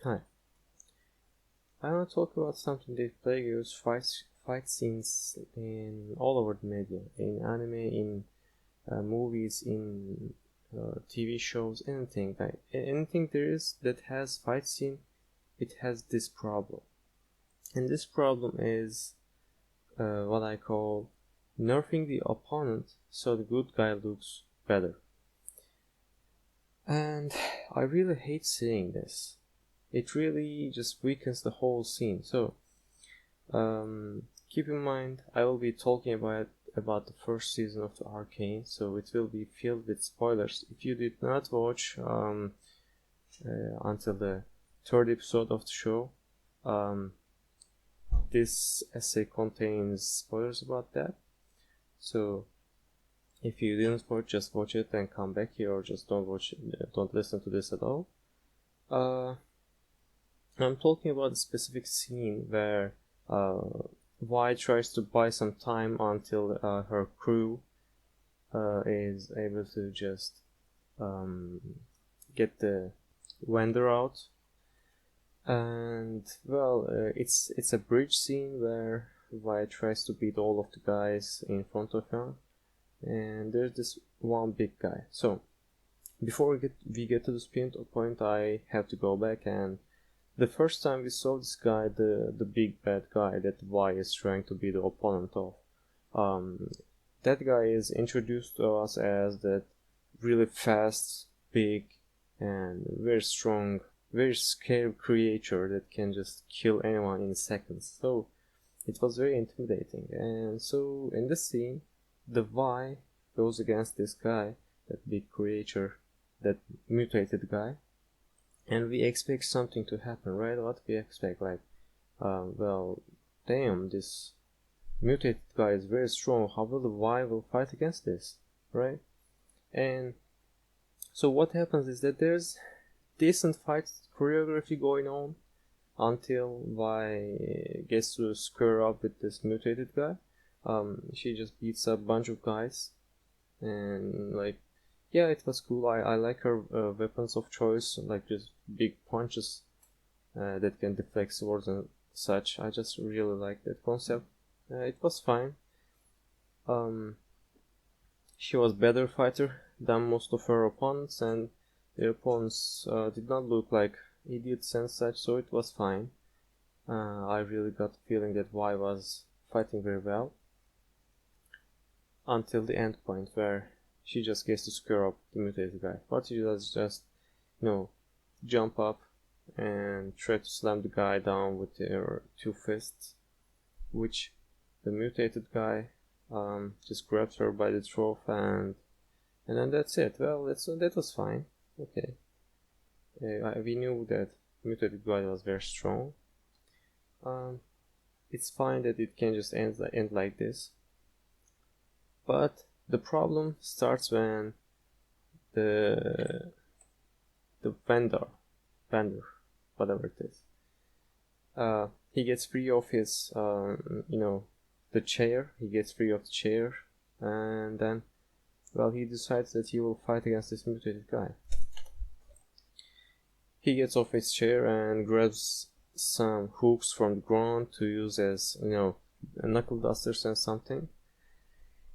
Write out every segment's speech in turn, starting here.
Hi, I want to talk about something that plagues fight scenes in all over the media, in anime, in movies, in TV shows, anything. Anything there is that has fight scene, it has this problem, and this problem is what I call nerfing the opponent so the good guy looks better. And I really hate seeing this. It really just weakens the whole scene. So keep in mind, I will be talking about the first season of the Arcane, so it will be filled with spoilers. If you did not watch until the third episode of the show, this essay contains spoilers about that. So if you didn't watch, just watch it and come back here, or just don't listen to this at all. I'm talking about a specific scene where Vi tries to buy some time until her crew is able to just get the Vander out, and well, it's a bridge scene where Vi tries to beat all of the guys in front of her, and there's this one big guy. So before we get to this point, I have to go back, and the first time we saw this guy, the big bad guy that Vi is trying to be the opponent of, that guy is introduced to us as that really fast, big, and very strong, very scary creature that can just kill anyone in seconds. So it was very intimidating. And so in this scene, the Vi goes against this guy, that big creature, that mutated guy, and we expect something to happen, right? What we expect, like, well, damn, this mutated guy is very strong. How will the Vi will fight against this, right? And so what happens is that there's decent fight choreography going on until Vi gets to square up with this mutated guy. She just beats up a bunch of guys, and like, yeah, it was cool. I like her weapons of choice, like just big punches that can deflect swords and such. I just really like that concept. It was fine. She was better fighter than most of her opponents, and their opponents did not look like idiots and such, so it was fine. I really got the feeling that Vi was fighting very well until the end point where she just gets to square up the mutated guy. What she does is just, jump up and try to slam the guy down with her two fists, which the mutated guy just grabs her by the throat, and then that's it. Well, that was fine. Okay, we knew that mutated guy was very strong. It's fine that it can just end like this, but the problem starts when the Vander, whatever it is, he gets free of his, the chair. He gets free of the chair, and then, well, he decides that he will fight against this mutated guy. He gets off his chair and grabs some hooks from the ground to use as, knuckle dusters and something,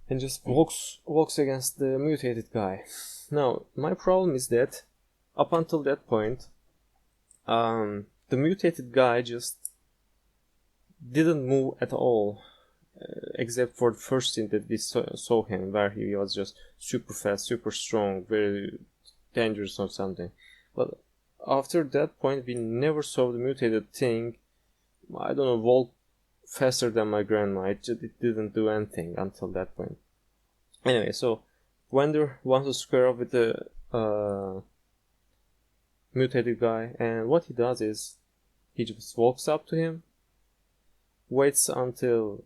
and just walks against the mutated guy. Now, my problem is that up until that point, the mutated guy just didn't move at all, except for the first scene that we saw him, where he was just super fast, super strong, very dangerous or something. But after that point, we never saw the mutated thing, I don't know, walk faster than my grandma. It didn't do anything until that point. Anyway, so Vander wants to square up with the mutated guy, and what he does is he just walks up to him, waits until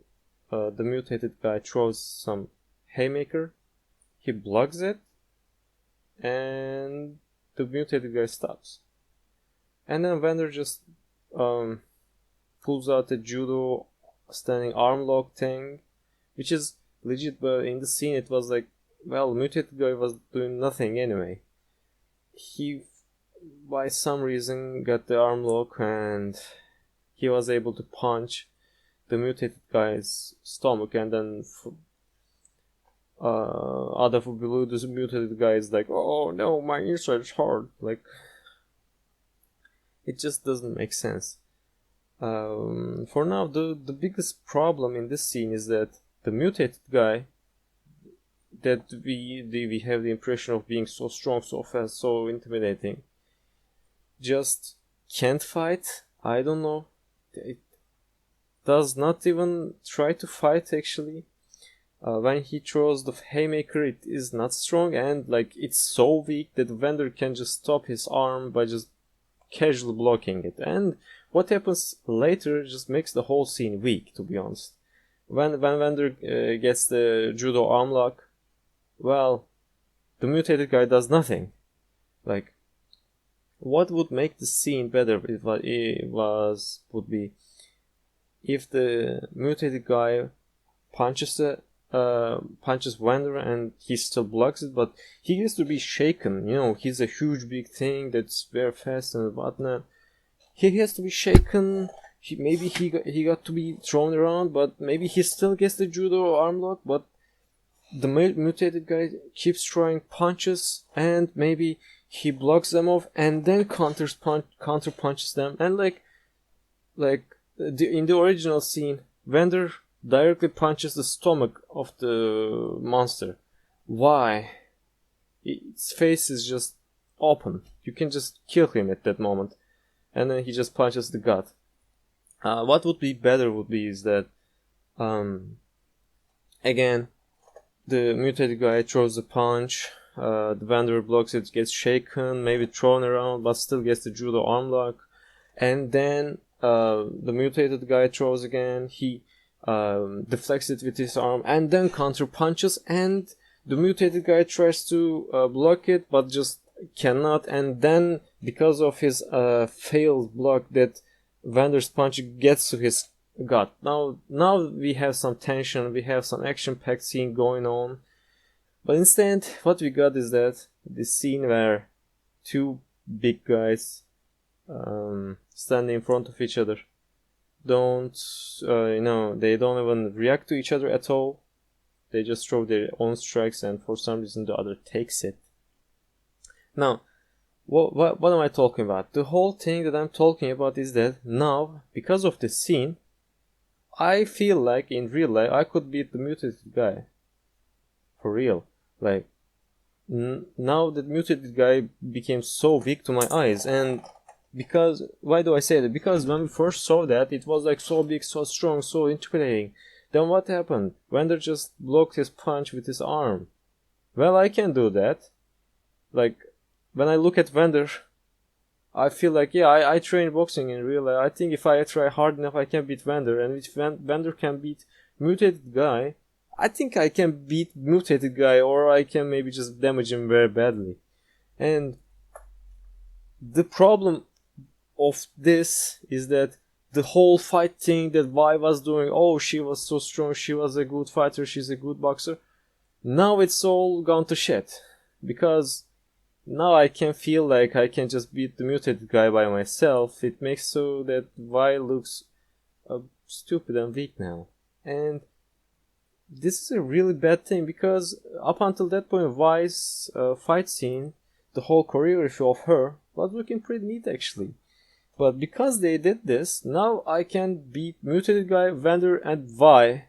the mutated guy throws some haymaker, he blocks it, and the mutated guy stops. And then Vander just pulls out the judo standing arm lock thing, which is legit, but in the scene it was like, well, mutated guy was doing nothing anyway. He by some reason got the arm lock and he was able to punch the mutated guy's stomach, and then out of blue, this mutated guy is like, oh no, my inside's hard. Like, it just doesn't make sense. For now, the biggest problem in this scene is that the mutated guy that we have the impression of being so strong, so fast, so intimidating, just can't fight. I don't know. It does not even try to fight, actually. When he throws the haymaker, it is not strong, and like it's so weak that Vander can just stop his arm by just casually blocking it. And what happens later just makes the whole scene weak, to be honest. When Vander gets the judo arm lock, well, the mutated guy does nothing. Like, what would make the scene better would be if the mutated guy punches Vander and he still blocks it, but he gets to be shaken. You know, he's a huge big thing that's very fast and whatnot. He has to be shaken. Maybe he got to be thrown around, but maybe he still gets the judo arm lock. But the mutated guy keeps throwing punches, and maybe he blocks them off and then counter punches them. And in the original scene, Vander directly punches the stomach of the monster. Why? Its face is just open. You can just kill him at that moment. And then he just punches the gut. What would be better is that, again, the mutated guy throws a punch, the Vander blocks it, gets shaken, maybe thrown around, but still gets the judo arm lock. And then the mutated guy throws again, he deflects it with his arm and then counter punches, and the mutated guy tries to block it but just cannot, and then because of his failed block, that Vander's punch gets to his gut. Now we have some tension, we have some action-packed scene going on, but instead what we got is that this scene where two big guys standing in front of each other they don't even react to each other at all. They just throw their own strikes, and for some reason the other takes it. Now, what am I talking about? The whole thing that I'm talking about is that now, because of this scene, I feel like in real life I could beat the mutated guy. For real. Like, now the mutated guy became so weak to my eyes, and because, why do I say that? Because when we first saw that, it was like so big, so strong, so intimidating. Then what happened? Vander just blocked his punch with his arm. Well, I can do that. Like, when I look at Vander, I feel like, yeah, I train boxing in real life. I think if I try hard enough, I can beat Vander. And if Vander can beat mutated guy, I think I can beat mutated guy, or I can maybe just damage him very badly. And the problem of this is that the whole fight thing that Vi was doing, oh, she was so strong, she was a good fighter, she's a good boxer, now it's all gone to shit. Because now I can feel like I can just beat the mutated guy by myself. It makes so that Vi looks stupid and weak now. And this is a really bad thing, because up until that point, Vi's fight scene, the whole choreography of her, was looking pretty neat actually. But because they did this, now I can beat mutated guy, Vander, and Vi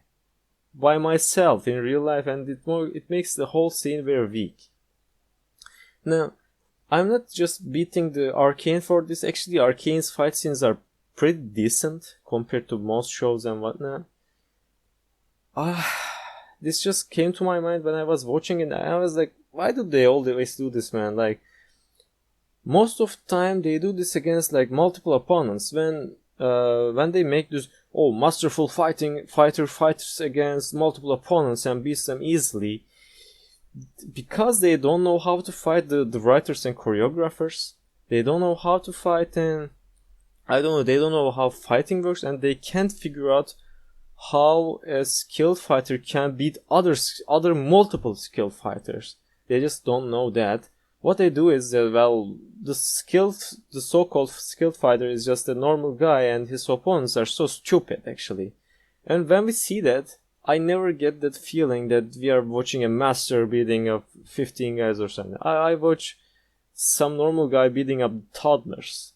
by myself in real life, and it makes the whole scene very weak. Now, I'm not just beating the Arcane for this. Actually, Arcane's fight scenes are pretty decent compared to most shows and whatnot. This just came to my mind when I was watching it. I was like, why do they always do this, man? Like, most of the time they do this against like multiple opponents. When they make this, masterful fighter fights against multiple opponents and beats them easily, because they don't know how to fight, the writers and choreographers, they don't know how to fight, and I don't know, they don't know how fighting works, and they can't figure out how a skilled fighter can beat other multiple skilled fighters. They just don't know that. what they do is that, well, the so-called skilled fighter is just a normal guy, and his opponents are so stupid, actually. And when we see that, I never get that feeling that we are watching a master beating up 15 guys or something. I watch some normal guy beating up toddlers.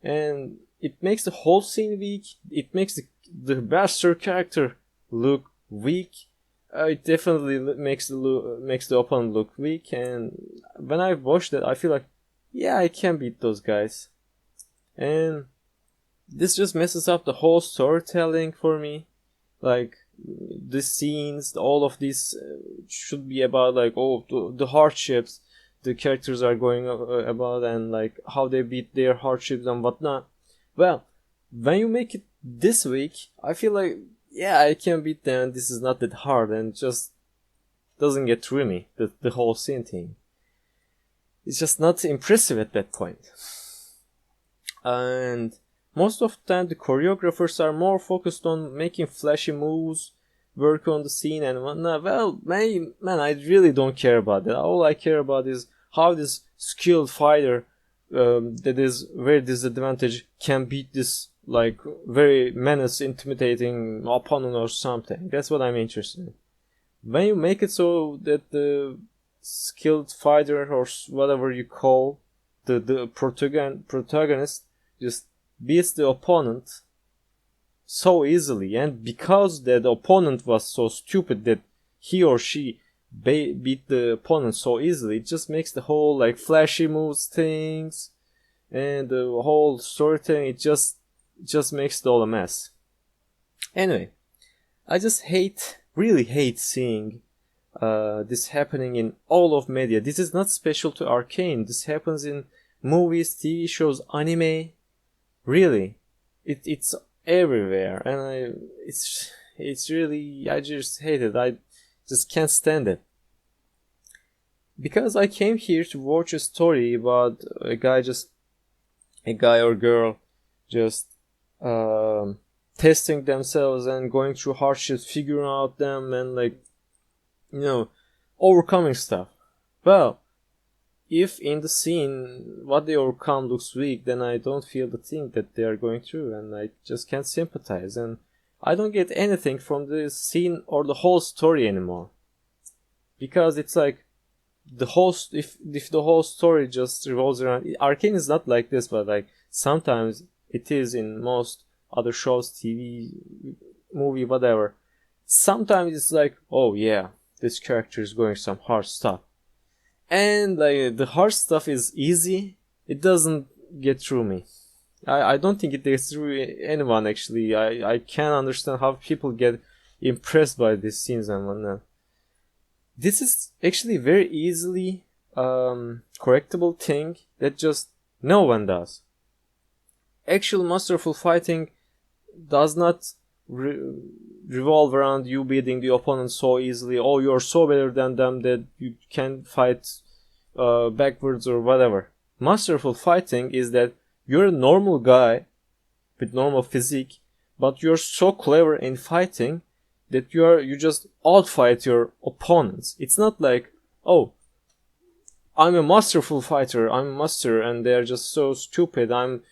And it makes the whole scene weak. It makes the master character look weak. It definitely makes the opponent look weak. And when I watch that, I feel like, yeah, I can beat those guys. And this just messes up the whole storytelling for me. Like, the scenes, all of this should be about, like, the hardships the characters are going about, and like how they beat their hardships and whatnot. Well, when you make it this week, I feel like, yeah, I can beat them, this is not that hard, and just doesn't get through me, the whole scene thing. It's just not impressive at that point. And most of the time the choreographers are more focused on making flashy moves, work on the scene and whatnot. Well, man, I really don't care about that. All I care about is how this skilled fighter that is very disadvantaged can beat this, like, very intimidating opponent or something. That's what I'm interested in. When you make it so that the skilled fighter, or whatever you call the protagonist, just beats the opponent so easily, and because that opponent was so stupid that he or she beat the opponent so easily, it just makes the whole, like, flashy moves things and the whole storytelling, it just makes it all a mess. Anyway, I just really hate seeing this happening in all of media. This is not special to Arcane. This happens in movies, TV shows, anime. Really, it's everywhere, and it's really, I just hate it. I just can't stand it. Because I came here to watch a story about a guy or girl just testing themselves and going through hardships, figuring out them, and, like, overcoming stuff. Well, if in the scene what they overcome looks weak, then I don't feel the thing that they are going through, and I just can't sympathize, and I don't get anything from the scene or the whole story anymore. Because it's like if the whole story just revolves around, Arcane is not like this, but like sometimes it is in most other shows, TV, movie, whatever. Sometimes it's like, oh yeah, this character is going some hard stuff. And, like, the hard stuff is easy. It doesn't get through me. I don't think it gets through anyone, actually. I can't understand how people get impressed by these scenes and whatnot. This is actually very easily correctable thing that just no one does. Actual masterful fighting does not revolve around you beating the opponent so easily. Oh, you're so better than them that you can fight backwards or whatever. Masterful fighting is that you're a normal guy with normal physique, but you're so clever in fighting that you just outfight your opponents. It's not like, oh, I'm a masterful fighter, I'm a master, and they're just so stupid. I'm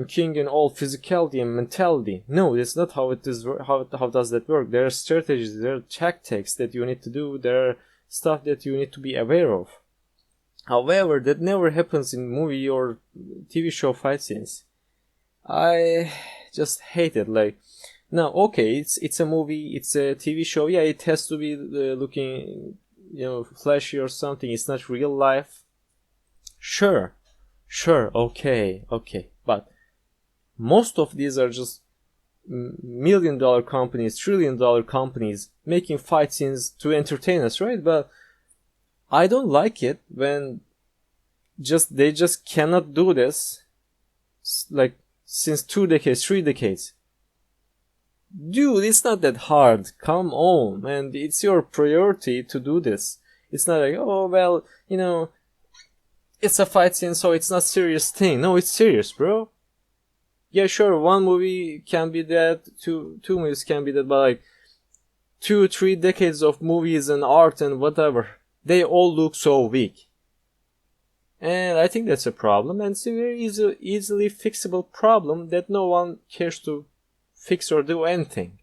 king in all physicality and mentality. No, that's not how it is. How does that work? There are strategies, there are tactics that you need to do, there are stuff that you need to be aware of. However, that never happens in movie or TV show fight scenes. I just hate it. Like, now, okay, it's a movie, it's a TV show. Yeah, it has to be looking, flashy or something. It's not real life. Sure, okay. But most of these are just $1 million companies, $1 trillion companies making fight scenes to entertain us, right? But I don't like it when they just cannot do this, like, since 2 decades, 3 decades. Dude, it's not that hard. Come on, man. It's your priority to do this. It's not like, oh, well, it's a fight scene, so it's not serious thing. No, it's serious, bro. Yeah, sure, one movie can be that, two movies can be that, but like 2-3 decades of movies and art and whatever, they all look so weak. And I think that's a problem, and it's a very easily fixable problem that no one cares to fix or do anything.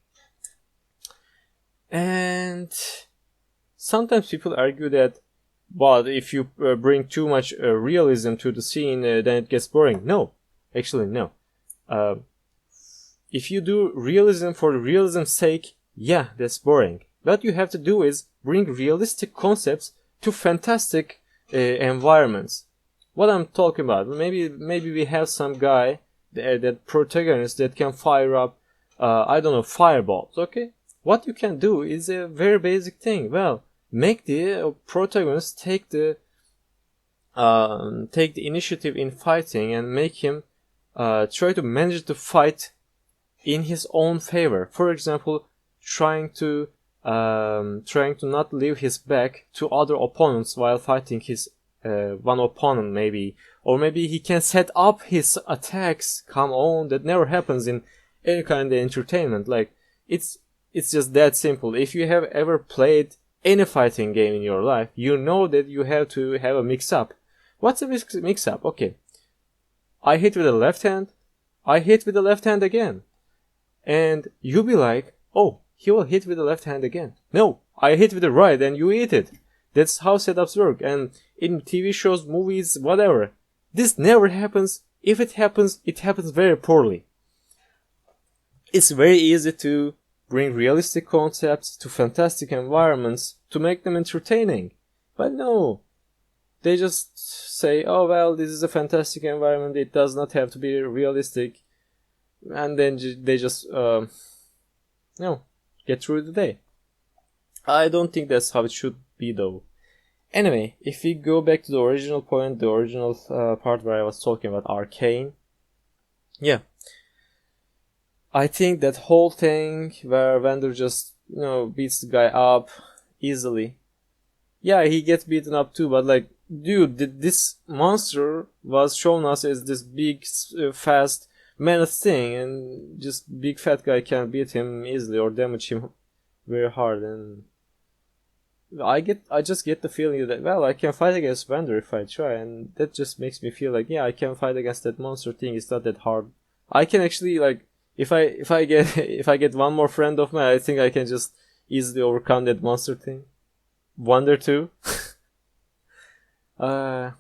And sometimes people argue that, well, if you bring too much realism to the scene, then it gets boring. No, actually, no. If you do realism for realism's sake, yeah, that's boring. What you have to do is bring realistic concepts to fantastic environments. What I'm talking about, maybe we have some guy, that protagonist that can fire up, I don't know, fireballs, okay? What you can do is a very basic thing. Well, make the protagonist take the initiative in fighting and make him try to manage the fight in his own favor. For example, trying to not leave his back to other opponents while fighting his one opponent, maybe, or maybe he can set up his attacks. Come on, that never happens in any kind of entertainment. Like, it's just that simple. If you have ever played any fighting game in your life, you know that you have to have a mix-up. What's a mix-up? Okay, I hit with the left hand, I hit with the left hand again, and you be like, oh, he will hit with the left hand again. No, I hit with the right and you hit it. That's how setups work. And in TV shows, movies, whatever, this never happens. If it happens, it happens very poorly. It's very easy to bring realistic concepts to fantastic environments to make them entertaining. But no, they just say, oh, well, this is a fantastic environment, it does not have to be realistic. And then they just, get through the day. I don't think that's how it should be, though. Anyway, if we go back to the original point, the original part where I was talking about Arcane, yeah, I think that whole thing where Vander just, beats the guy up easily. Yeah, he gets beaten up too, but like, dude, this monster was shown us as this big, fast menace thing, and just big fat guy can beat him easily or damage him very hard. And I just get the feeling that, well, I can fight against Vander if I try, and that just makes me feel like, yeah, I can fight against that monster thing. It's not that hard. I can actually, like, if I get one more friend of mine, I think I can just easily overcome that monster thing. Vander too. Yeah,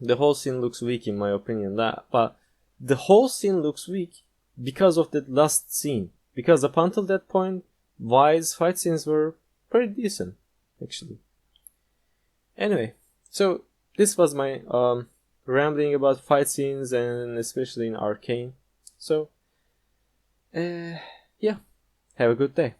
the whole scene looks weak in my opinion. But the whole scene looks weak because of that last scene. Because up until that point, Vi's fight scenes were pretty decent, actually. Anyway, so this was my rambling about fight scenes, and especially in Arcane. So, yeah, have a good day.